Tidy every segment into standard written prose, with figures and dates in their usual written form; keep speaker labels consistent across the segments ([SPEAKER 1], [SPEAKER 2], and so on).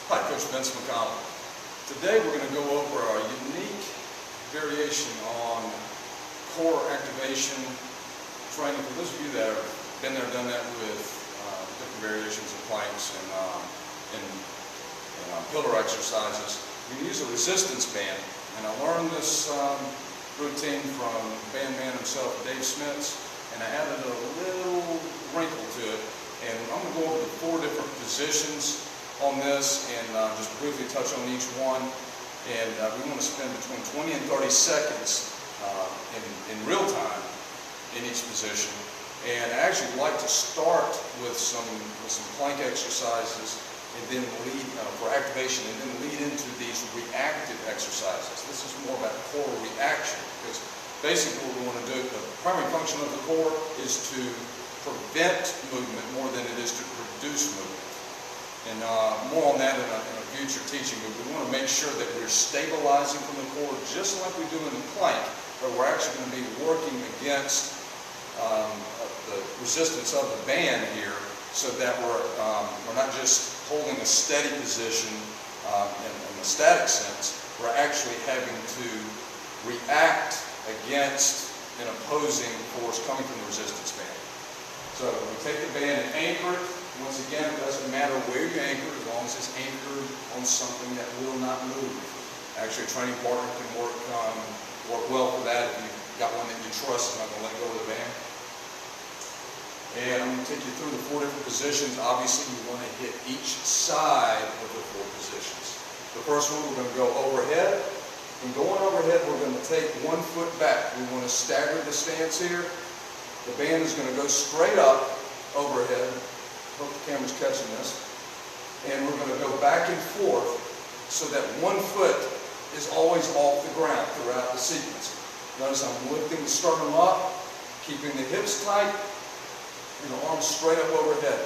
[SPEAKER 1] Hi, Coach McConnell. Today we're going to go over a unique variation on core activation training. For those of you that have been there, done that with different variations of planks and pillar exercises, you use a resistance band. And I learned this routine from band man himself, Dave Smits, and I added a little wrinkle to it. And I'm going to go over the 4 different positions on this and just briefly touch on each one. And we want to spend between 20 and 30 seconds in real time in each position. And I actually like to start with some plank exercises and then lead for activation, and then lead into these reactive exercises. This is more about core reaction, because basically what we want to do, the primary function of the core is to prevent movement more than it is to produce movement. And more on that in a future teaching, but we want to make sure that we're stabilizing from the core just like we do in the plank, but we're actually going to be working against the resistance of the band here, so that we're not just holding a steady position in the static sense. We're actually having to react against an opposing force coming from the resistance band. So we take the band and anchor it. Once again, it doesn't matter where you anchor, as long as it's anchored on something that will not move. Actually, a training partner can work well for that if you've got one that you trust is not going to let go of the band. And I'm going to take you through the 4 different positions. Obviously, you want to hit each side of the 4 positions. The first one, we're going to go overhead. When going overhead, we're going to take 1 foot back. We want to stagger the stance here. The band is going to go straight up overhead. Hope the camera's catching this. And we're going to go back and forth so that 1 foot is always off the ground throughout the sequence. Notice I'm lifting the sternum up, keeping the hips tight, and the arms straight up overhead.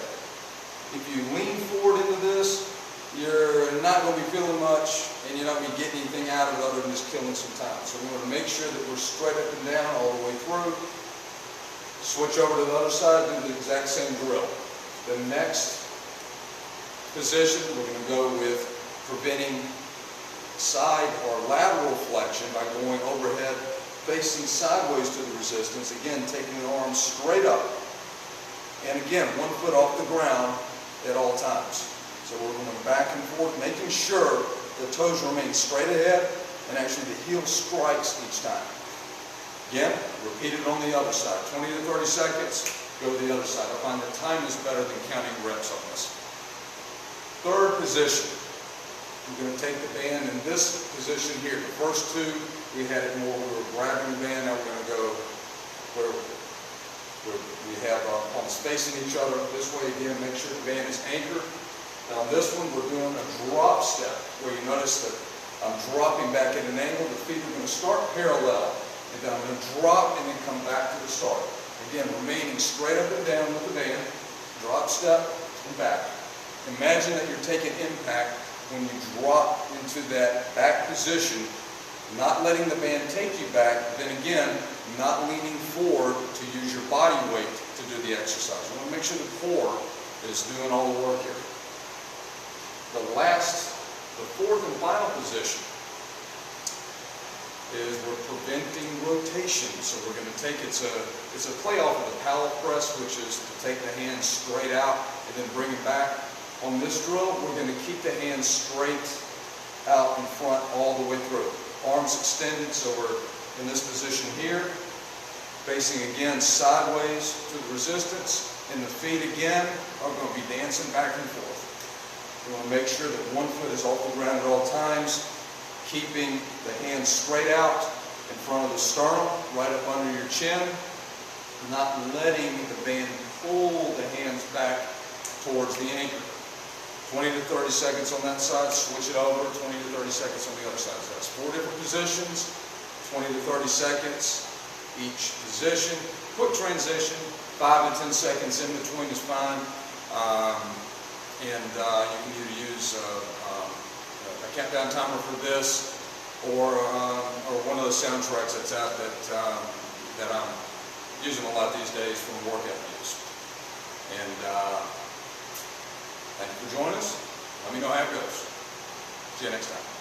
[SPEAKER 1] If you lean forward into this, you're not going to be feeling much, and you're not going to be getting anything out of it other than just killing some time. So we want to make sure that we're straight up and down all the way through. Switch over to the other side, do the exact same drill. The next position, we're going to go with preventing side or lateral flexion by going overhead, facing sideways to the resistance. Again, taking the arms straight up. And again, 1 foot off the ground at all times. So we're going back and forth, making sure the toes remain straight ahead and actually the heel strikes each time. Again, repeat it on the other side. 20 to 30 seconds, go to the other side. I find that time is better than counting reps on this. Third position. We're going to take the band in this position here. The first 2, we had it more, we were grabbing the band. Now we're going to go where we have palms facing each other. This way, again, make sure the band is anchored. Now on this one, we're doing a drop step, where you notice that I'm dropping back at an angle. The feet are going to start parallel, and then I'm going to drop and then come back to the start. Again, remaining straight up and down with the band, drop step, and back. Imagine that you're taking impact when you drop into that back position, not letting the band take you back, then again, not leaning forward to use your body weight to do the exercise. We want to make sure the core is doing all the work here. The 4th and final position is we're preventing rotation. So we're going to take, it's a play off of the pallet press, which is to take the hands straight out and then bring it back. On this drill, we're going to keep the hands straight out in front all the way through. Arms extended, so we're in this position here, facing again sideways to the resistance, and the feet again are going to be dancing back and forth. We want to make sure that 1 foot is off the ground at all times, keeping the hands straight out in front of the sternum, right up under your chin, not letting the band pull the hands back towards the anchor. 20 to 30 seconds on that side, switch it over, 20 to 30 seconds on the other side. So that's 4 different positions, 20 to 30 seconds each position. Quick transition, 5 to 10 seconds in between is fine. You can either use a countdown timer for this or one of the soundtracks that's out that I'm using a lot these days from workout use. And thank you for joining us. Let me know how it goes. See you next time.